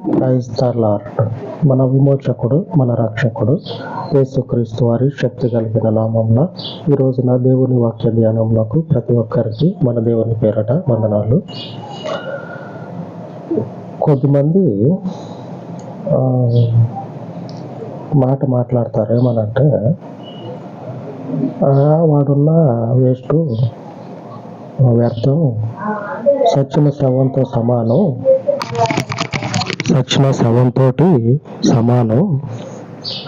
Praise the lord. మన విమోచకుడు, మన రక్షకుడు యేసుక్రీస్తు వారి శక్తి కలిగిన నామంలో ఈ రోజున దేవుని వాక్య ధ్యానంలోకి ప్రతి ఒక్కరికి మన దేవుని పేరట వందనాలు. కొద్దిమంది మాట మాట్లాడతారు, ఏమనంటే వాడున్న వేస్ట్, వ్యర్థం, సచ్చిన శవంతో సమానం, సచ్చిన శవంతో సమానం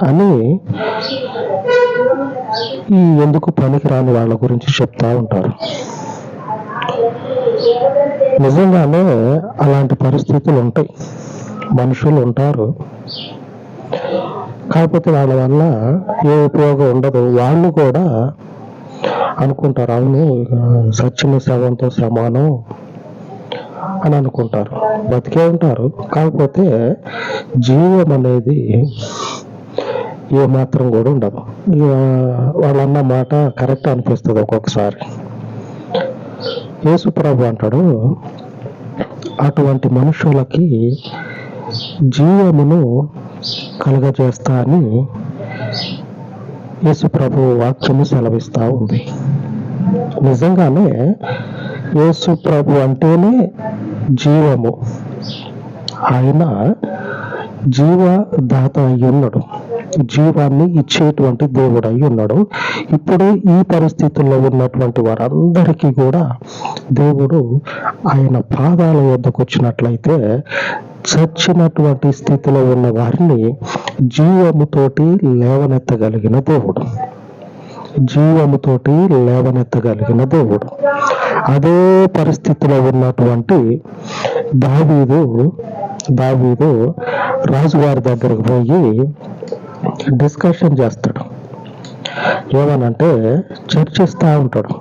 అని ఈ ఎందుకు పనికిరాని వాళ్ళ గురించి చెప్తా ఉంటారు. నిజంగానే అలాంటి పరిస్థితులు ఉంటాయి, మనుషులు ఉంటారు. కాకపోతే వాళ్ళ వల్ల ఏ ఉపయోగం ఉండదు. వాళ్ళు కూడా అనుకుంటారు, అవును సచ్చిన శవంతో సమానం అని అనుకుంటారు, బతికే ఉంటారు. కాకపోతే జీవం అనేది ఏమాత్రం కూడా ఉండదు. వాళ్ళన్న మాట కరెక్ట్ అనిపిస్తుంది ఒక్కొక్కసారి. యేసుప్రభు అంటాడు, అటువంటి మనుషులకి జీవమును కలుగజేస్తా అని యేసుప్రభు వాక్యము సెలవిస్తూ ఉంది. నిజంగానే యేసుప్రభు అంటేనే జీవము. ఆయన జీవదాత అయి ఉన్నాడు, జీవాన్ని ఇచ్చేటువంటి దేవుడు అయి ఉన్నాడు. ఇప్పుడు ఈ పరిస్థితుల్లో ఉన్నటువంటి వారందరికీ కూడా దేవుడు ఆయన పాదాల వద్దకు వచ్చినట్లయితే చచ్చినటువంటి స్థితిలో ఉన్న వారిని జీవముతోటి లేవనెత్తగలిగిన దేవుడు, జీవముతోటి లేవనెత్తగలిగిన దేవుడు. అదే పరిస్థితిలో ఉన్నటువంటి దావీదు రాజుగారి దగ్గరకు పోయి డిస్కషన్ చేస్తాడు. ఏమనంటే చర్చిస్తూ ఉంటాడు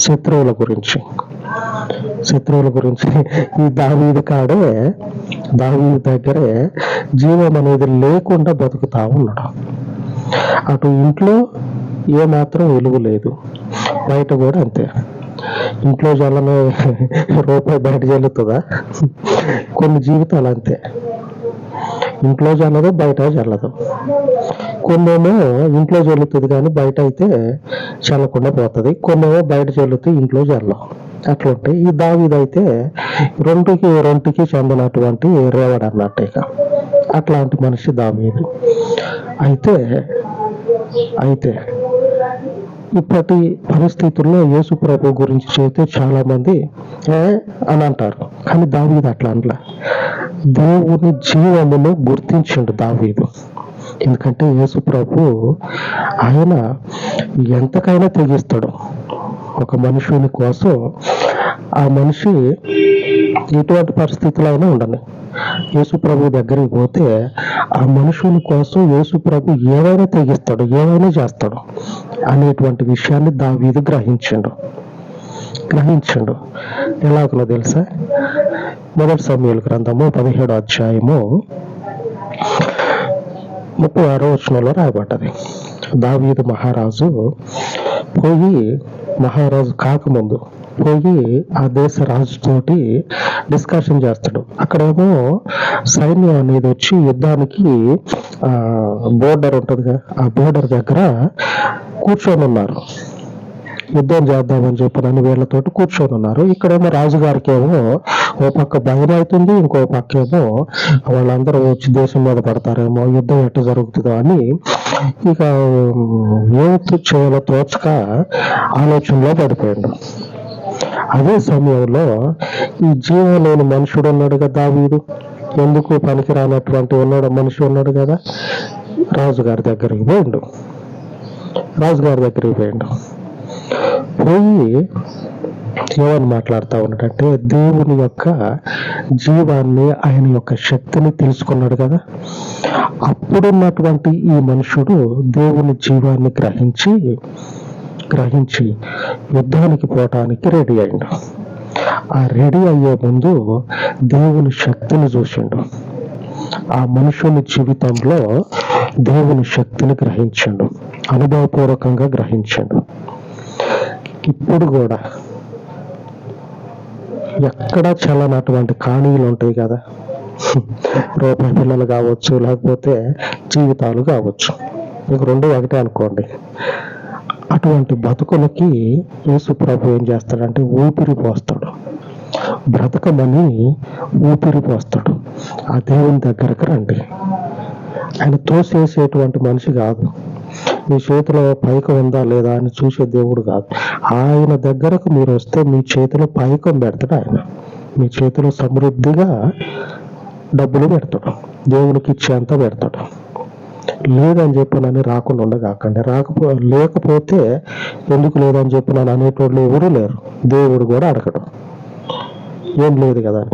శత్రువుల గురించి. ఈ దావీదు దగ్గరే జీవం అనేది లేకుండా బతుకుతా ఉన్నాడు. అటు ఇంట్లో ఏమాత్రం విలువ లేదు, బయట కూడా అంతే. ఇంట్లో జల్లనే రూపాయి బయట జల్లుతుందా? కొన్ని జీవితాలు అంతే, ఇంట్లో జల్లదు, బయట జల్లదు. కొన్నేమో ఇంట్లో జల్లుతుంది కానీ బయట అయితే చల్లకుండా పోతుంది, కొన్నేమో బయట జల్లుతూ ఇంట్లో జల్లవు. అట్లుంటాయి. ఈ దావీదు అయితే రెండుకి చెందినటువంటి రేవడు అన్నట్టు. ఇక అట్లాంటి మనిషి దావీదు. అయితే ఇప్పటి పరిస్థితుల్లో యేసుప్రభు గురించి చెబితే చాలా మంది అని అంటారు, కానీ దావీదు అట్లా అనలా. దేవుని జీవమును గుర్తించిండు దావీదు. ఎందుకంటే యేసుప్రభు ఆయన ఎంతకైనా తెగిస్తాడు ఒక మనుషుని కోసం. ఆ మనిషి ఎటువంటి పరిస్థితుల్లో అయినా ఉండని, యేసుప్రభు దగ్గరికి పోతే ఆ మనుషుని కోసం యేసుప్రభు ఏవైనా తెగిస్తాడు, ఏవైనా చేస్తాడు అనేటువంటి విషయాన్ని దావీదు గ్రహించిండు. ఎలాగో తెలుసా? మొదటి సమూయేలు గ్రంథము 17వ అధ్యాయము 36వ వచనంలో రాయబడ్డది. దావీదు మహారాజు కాకముందు పోయి ఆ దేశ రాజుతోటి డిస్కషన్ చేస్తాడు. అక్కడేమో సైన్యం అనేది వచ్చి యుద్ధానికి బోర్డర్ ఉంటుందిగా, ఆ బోర్డర్ దగ్గర కూర్చొని ఉన్నారు. యుద్ధం చేద్దామని చెప్పని వీళ్ళతోటి కూర్చొని ఉన్నారు. ఇక్కడేమో రాజుగారికి ఏమో ఓ పక్క భయం అవుతుంది, ఇంకో పక్క ఏమో వాళ్ళందరూ వచ్చి దేశం మీద పడతారేమో, యుద్ధం ఎట్లా జరుగుతుందో అని ఇక ఏం చేయాలో తోచక ఆలోచనలో పడిపోయాడు. అదే సమయంలో ఈ జీవం లేని మనుషుడు ఉన్నాడు కదా దావీదు, ఎందుకు పనికిరానటువంటి మనిషి ఉన్నాడు కదా, రాజుగారి దగ్గరికి పోయిండు. పోయి ఏమని మాట్లాడుతూ ఉన్నాడంటే, దేవుని యొక్క జీవాన్ని, ఆయన యొక్క శక్తిని తెలుసుకున్నాడు కదా. అప్పుడున్నటువంటి ఈ మనుషుడు దేవుని జీవాన్ని గ్రహించి యుద్ధానికి పోవటానికి రెడీ అయిండు. ఆ రెడీ అయ్యే ముందు దేవుని శక్తిని చూసిండు. ఆ మనుషుని జీవితంలో దేవుని శక్తిని గ్రహించిండు, అనుభవపూర్వకంగా గ్రహించిండు. ఇప్పుడు కూడా ఎక్కడ చల్లనటువంటి కాణీలు ఉంటాయి కదా, రూపాయి పిల్లలు కావచ్చు, లేకపోతే జీవితాలు కావచ్చు, మీకు రెండు ఒకటే అనుకోండి. అటువంటి బతుకులకి యేసు ప్రభు ఏం చేస్తాడంటే ఊపిరి పోస్తాడు, బ్రతకమని ఊపిరి పోస్తాడు. ఆ దేవుని దగ్గరకు రండి. ఆయన తోసేసేటువంటి మనిషి కాదు. మీ చేతిలో పైకం ఉందా లేదా అని చూసే దేవుడు కాదు. ఆయన దగ్గరకు మీరు వస్తే మీ చేతిలో పైకం పెడతాడు ఆయన. మీ చేతిలో సమృద్ధిగా డబ్బులు పెడతాడు, దేవునికి ఇచ్చేంత పెడతాడు. లేదని చెప్పినని రాకుండా ఉండగాకండి. లేకపోతే ఎందుకు లేదని చెప్పినాను అనేటోళ్ళు ఎవరు లేరు, దేవుడు కూడా అడగడు. ఏం లేదు కదా,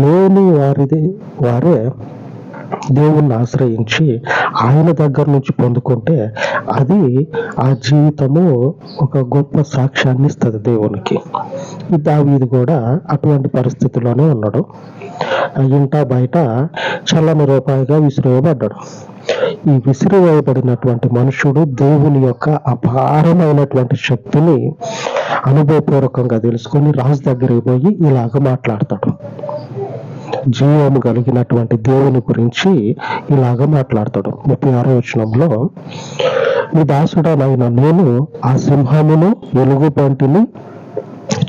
లేని వారే దేవుణ్ణి ఆశ్రయించి ఆయన దగ్గర నుంచి పొందుకుంటే అది ఆ జీవితము ఒక గొప్ప సాక్ష్యాన్ని ఇస్తుంది దేవునికి. ఈ దావీదు కూడా అటువంటి పరిస్థితిలోనే ఉన్నాడు. ఇంట బయట చల్లని రూపాయిగా విసిరేయబడ్డాడు. ఈ విసిరివేయబడినటువంటి మనుషుడు దేవుని యొక్క అపారమైనటువంటి శక్తిని అనుభవపూర్వకంగా తెలుసుకొని రాజు దగ్గరికి పోయి ఇలాగ మాట్లాడతాడు. జీవము కలిగినటువంటి దేవుని గురించి ఇలాగ మాట్లాడతాడు. 36వ వచనంలో, ఈ దాసుడనైన నేను ఆ సింహమును ఎలుగుబంటిని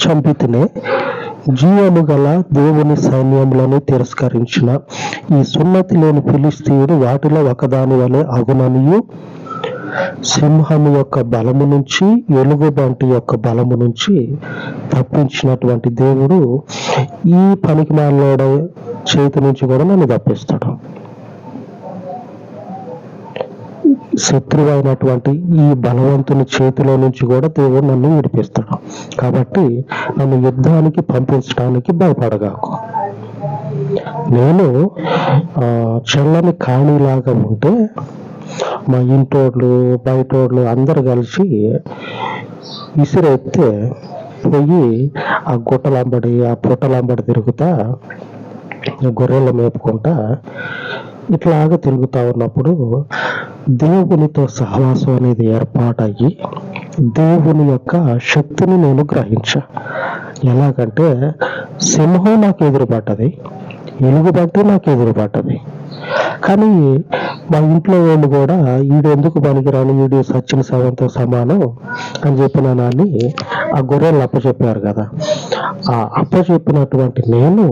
చంపితినే, జీవము గల దేవుని సైన్యములను తిరస్కరించిన ఈ సున్నతి లేని ఫిలిష్తీయుడు వాటిలో ఒకదాని వలె అగుననియు, సింహము యొక్క బలము నుంచి ఎలుగుబంటి యొక్క బలము నుంచి తప్పించినటువంటి దేవుడు ఈ పనికి మాలోడ చేతి నుంచి కూడా నన్ను తప్పిస్తాడు. శత్రువు అయినటువంటి ఈ బలవంతుని చేతిలో నుంచి కూడా దేవుడు నన్ను విడిపిస్తాడు. కాబట్టి నన్ను యుద్ధానికి పంపించడానికి భయపడగాకు. నేను చల్లని కాణిలాగా ఉంటే మా ఇంటోళ్ళు బయటోళ్ళు అందరు కలిసి విసిరెత్తే పోయి ఆ గుట్టలంబడి ఆ పుట్టలంబడి తిరుగుతా గొర్రెలు మేపుకుంటా ఇట్లాగా తిరుగుతా ఉన్నప్పుడు దేవునితో సహవాసం అనేది ఏర్పాటయ్యి దేవుని యొక్క శక్తిని నేను గ్రహించా. ఎలాగంటే సింహం నాకు ఎదురుపడ్డది, ఎలుగుబంటి నాకు ఎదురుపడ్డది. కానీ మా ఇంట్లో వాళ్ళు కూడా ఈడు ఎందుకు పనికిరాని, ఈడు సచ్చిన శవంతో సమానం అని చెప్పిన నాన్ని ఆ గొర్రెలు అప్పచెప్పారు కదా. ఆ అప్పచెప్పినటువంటి నేను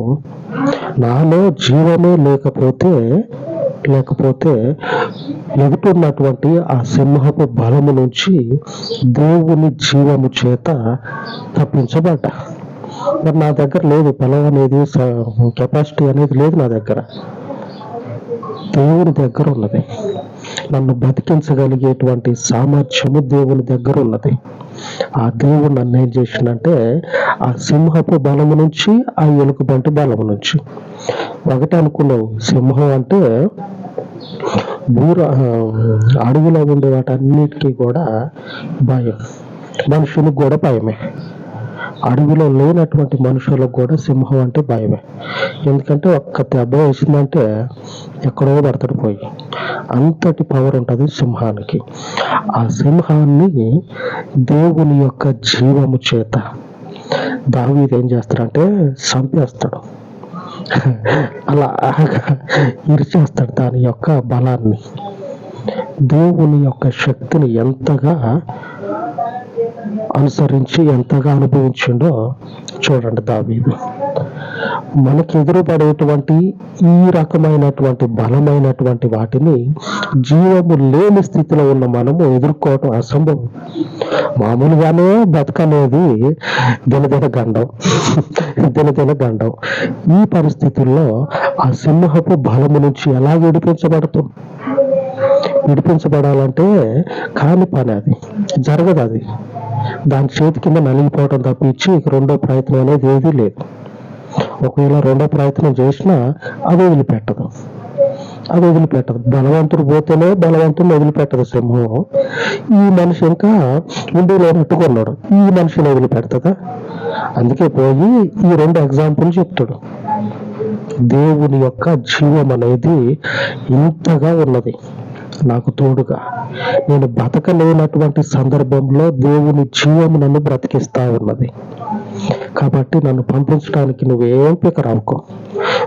నాలో జీవమే లేకపోతే ఎదుటున్నటువంటి ఆ సింహపు బలము నుంచి దేవుని జీవము చేత తప్పించబడ్డా. మరి నా దగ్గర లేదు బలం అనేది, కెపాసిటీ అనేది లేదు నా దగ్గర. దేవుని దగ్గర ఉన్నది. నన్ను బతికించగలిగేటువంటి సామర్థ్యము దేవుని దగ్గర ఉన్నది. ఆ దేవుడు నన్ను ఏం చేసిందంటే ఆ సింహపు బలము నుంచి ఆ ఎలుగుబంటి బలము నుంచి. ఒకటి అనుకున్నావు, సింహం అంటే అడవిలో ఉండే వాటన్నిటికీ కూడా భయం, మనుషులకు కూడా భయమే. అడవిలో లేనటువంటి మనుషులకు కూడా సింహం అంటే భయమే. ఎందుకంటే ఒక్క దెబ్బ వేసిందంటే ఎక్కడో పడతాడు పోయి, అంతటి పవర్ ఉంటుంది సింహానికి. ఆ సింహాన్ని దేవుని యొక్క జీవము చేత దావీదు ఏం చేస్తాడంటే చంపేస్తాడు, అలా ఇరిచేస్తాడు దాని యొక్క బలాన్ని. దేవుని యొక్క శక్తిని ఎంతగా అనుసరించి ఎంతగా అనుభవించిండో చూడండి దావీదు. మనకి ఎదురుపడేటువంటి ఈ రకమైనటువంటి బలమైనటువంటి వాటిని జీవము లేని స్థితిలో ఉన్న మనము ఎదుర్కోవటం అసంభవం. మామూలుగానే బతకనేది దినదిన గండం. ఈ పరిస్థితుల్లో ఆ సింహపు బలము నుంచి ఎలా విడిపించబడాలంటే కాని పని, అది జరగదు. అది దాని చేతి కింద నలిగిపోవటం తప్పించి రెండో ప్రయత్నం అనేది ఏదీ లేదు. ఒకవేళ రెండో ప్రయత్నం చేసినా అది వదిలిపెట్టదు. బలవంతుడు పోతేనే బలవంతుని వదిలిపెట్టదు సింహం. ఈ మనిషి ఇంకా ఇండిలో పెట్టుకున్నాడు, ఈ మనిషిని వదిలిపెడతదా? అందుకే పోయి ఈ రెండు ఎగ్జాంపుల్ చెప్తాడు. దేవుని యొక్క జీవం అనేది ఇంతగా ఉన్నది నాకు తోడుగా. నేను బతకలేనటువంటి సందర్భంలో దేవుని జీవము నన్ను బ్రతికిస్తా ఉన్నది. కాబట్టి నన్ను పంపించడానికి నువ్వేం పికరావుకో,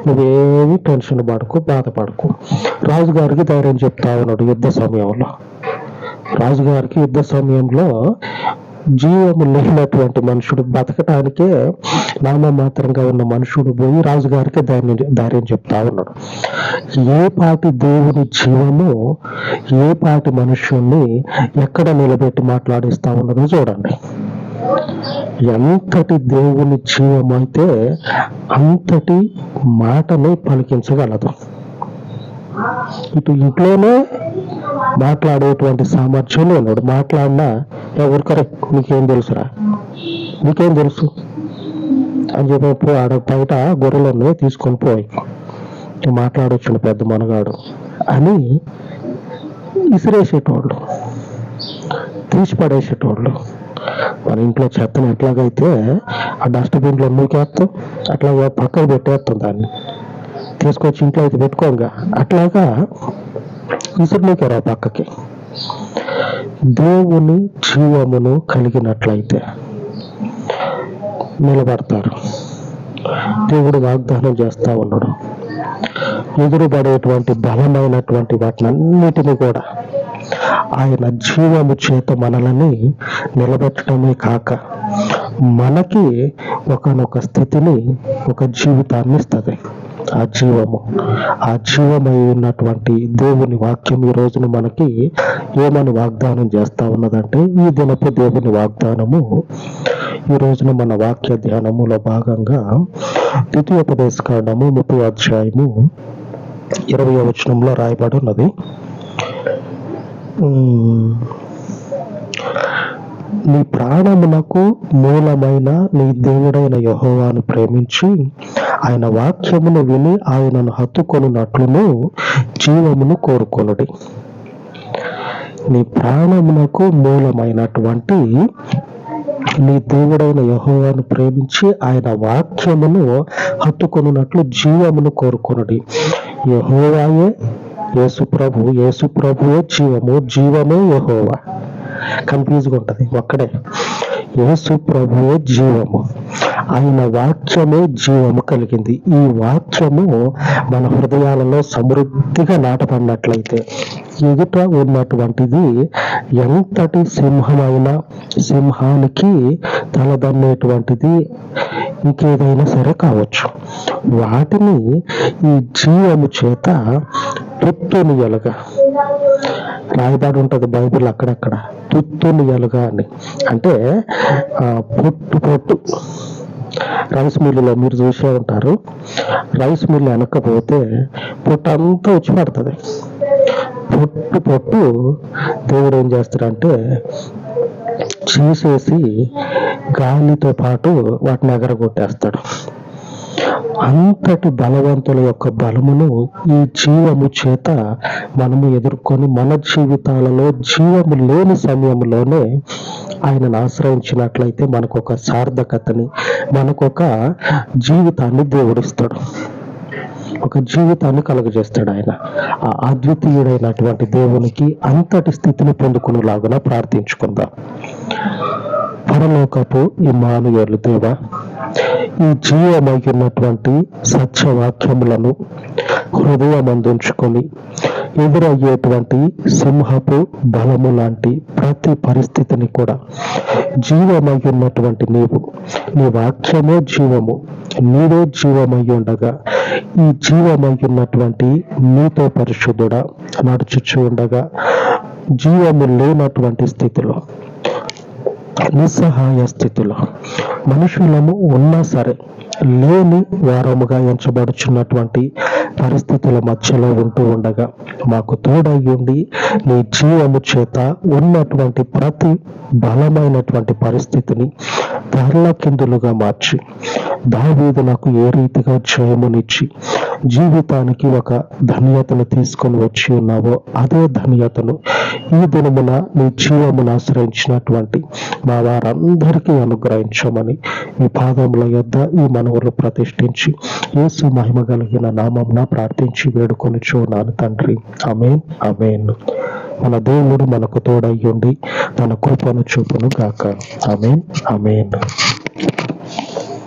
నువ్వేమి టెన్షన్ పడకు, బాధపడకు. రాజుగారికి ధైర్యం చెప్తా ఉన్నాడు యుద్ధ సమయంలో. రాజుగారికి యుద్ధ సమయంలో జీవము లేనటువంటి మనుషుడు, బతకటానికే నామమాత్రంగా ఉన్న మనుషుడు పోయి రాజుగారికి ధైర్యం చెప్తా ఉన్నాడు. ఏ పాటి దేవుని జీవము ఏ పాటి మనుష్యుణ్ణి ఎక్కడ నిలబెట్టి మాట్లాడిస్తా ఉన్నదో చూడండి. ఎంతటి దేవుని జీవం అయితే అంతటి మాటను పలికించగలదు. ఇటు ఇంట్లోనే మాట్లాడేటువంటి సామర్థ్యం లేనాడు. మాట్లాడినా ఎవరికరే నీకేం తెలుసురా, నీకేం తెలుసు అని చెప్పి ఆడ బయట గొర్రెలను తీసుకొని పోయి మాట్లాడొచ్చిన పెద్ద మనగాడు అని ఇసిరేసేటోళ్ళు, తీసి పడేసేటోళ్ళు. మన ఇంట్లో చెత్తను ఎట్లాగైతే ఆ డస్ట్బిన్లో నూకేస్తాం, అట్లా పక్కన పెట్టేస్తాం, దాన్ని తీసుకొచ్చి ఇంట్లో అయితే పెట్టుకోగా అట్లాగా విసురునూకారు ఆ పక్కకి. దేవుని జీవమును కలిగినట్లయితే నిలబడతారు. దేవుడు వాగ్దానం చేస్తా ఉన్నాడు, ఎదురుపడేటువంటి బలమైనటువంటి వాటినన్నిటిని కూడా ఆయన జీవము చేత మనల్ని నిలబెట్టడమే కాక మనకి ఒకనొక స్థితిని, ఒక జీవితాన్ని ఇస్తుంది. ఆ జీవమై ఉన్నటువంటి దేవుని వాక్యం ఈ రోజున మనకి ఏమని వాగ్దానం చేస్తా ఉన్నదంటే, ఈ దినపు దేవుని వాగ్దానము ఈ రోజున మన వాక్య ధ్యానములో భాగంగా ద్వితీయోపదేశకాండము 30వ అధ్యాయము 20వ వచనంలో రాయబడి ఉన్నది. నీ ప్రాణమునకు మూలమైన నీ దేవుడైన యెహోవాను ప్రేమించి ఆయన వాక్యమును విని ఆయనను హత్తుకొనున్నట్లును జీవమును కోరుకొనుడి. నీ ప్రాణమునకు మూలమైనటువంటి నీ దేవుడైన యెహోవాను ప్రేమించి ఆయన వాక్యమును హత్తుకొనున్నట్లు జీవమును కోరుకొనుడి. యెహోవాయే యేసుప్రభు, యేసుప్రభువే జీవము, జీవమే యెహోవా. కన్ఫ్యూజ్గా ఉంటది. ఒక్కడే యేసు ప్రభువే జీవము, ఆయన వాక్యమే జీవము కలిగింది. ఈ వాక్యము మన హృదయాలలో సమృద్ధిగా నాటపడినట్లయితే ఎదుట ఉన్నటువంటిది ఎంతటి సింహమైన సింహానికి తలదన్నేటువంటిది ఇంకేదైనా సరే కావచ్చు, వాటిని ఈ జీవము చేత తుత్తునియలుగా రాయబడి ఉంటది బైబిల్ అక్కడక్కడ. తుత్తునియలుగా అని అంటే పొట్టు రైస్ మిల్లులో మీరు చూసే ఉంటారు. రైస్ మిల్లు వెనకపోతే పొట్టు అంతా వచ్చి పడుతుంది. పొట్టు దేవుడు ఏం చేస్తాడంటే చీసేసి గాలితో పాటు వాటిని ఎగరగొట్టేస్తాడు. అంతటి బలవంతుల యొక్క బలమును ఈ జీవము చేత మనము ఎదుర్కొని మన జీవితాలలో జీవము లేని సమయంలోనే ఆయనను ఆశ్రయించినట్లయితే మనకు ఒక సార్థకతని, మనకొక జీవితాన్ని దేవుడిస్తాడు, ఒక జీవితాన్ని కలుగజేస్తాడు. ఆయన ఆ అద్వితీయుడైనటువంటి దేవునికి అంతటి స్థితిని పొందుకునేలాగా ప్రార్థించుకుందాం. పరలోకపు ఇమ్మానుయేలు దేవా, ఈ జీవమైనటువంటి సత్యవాక్యములను హృదయమందుంచుకొని ఎదురయ్యేటువంటి సింహపు బలము లాంటి ప్రతి పరిస్థితిని కూడా జీవమై ఉన్నటువంటి నీ వాక్యమే జీవము, నీవే జీవమై ఉండగా ఈ జీవమై ఉన్నటువంటి నీతో పరిశుద్ధుడా నడుచుచు ఉండగా జీవము లేనటువంటి స్థితిలో, నిస్సహాయ స్థితిలో మనుషులము ఉన్నా సరే లేని వారముగా ఎంచబడుచున్నటువంటి పరిస్థితుల మధ్యలో ఉంటూ ఉండగా మాకు తోడయ్యుండి నీ జీవము చేత ఉన్నటువంటి ప్రతి బలమైనటువంటి పరిస్థితిని ధర్లకిందులుగా మార్చి దావీదునకు ఏ రీతిగా జయమునిచ్చి జీవితానికి ఒక ధన్యతను తీసుకొని వచ్చి ఉన్నావో అదే ధన్యతను ఈ దినమున నీ జీవమును ఆశ్రయించినటువంటి మా వారందరికీ అనుగ్రహించమని ఈ పాదముల యొద్ద ఈ మనవులు ప్రతిష్ఠించి యేసు మహిమ కలిగిన నామమున ప్రార్థించి వేడుకొనుచున్నాను తండ్రి. ఆమేన్, ఆమేన్. మన దేవుడు మనకు తోడయ్యుండి తన కృపను చూపును గాక. ఆమేన్, ఆమేన్.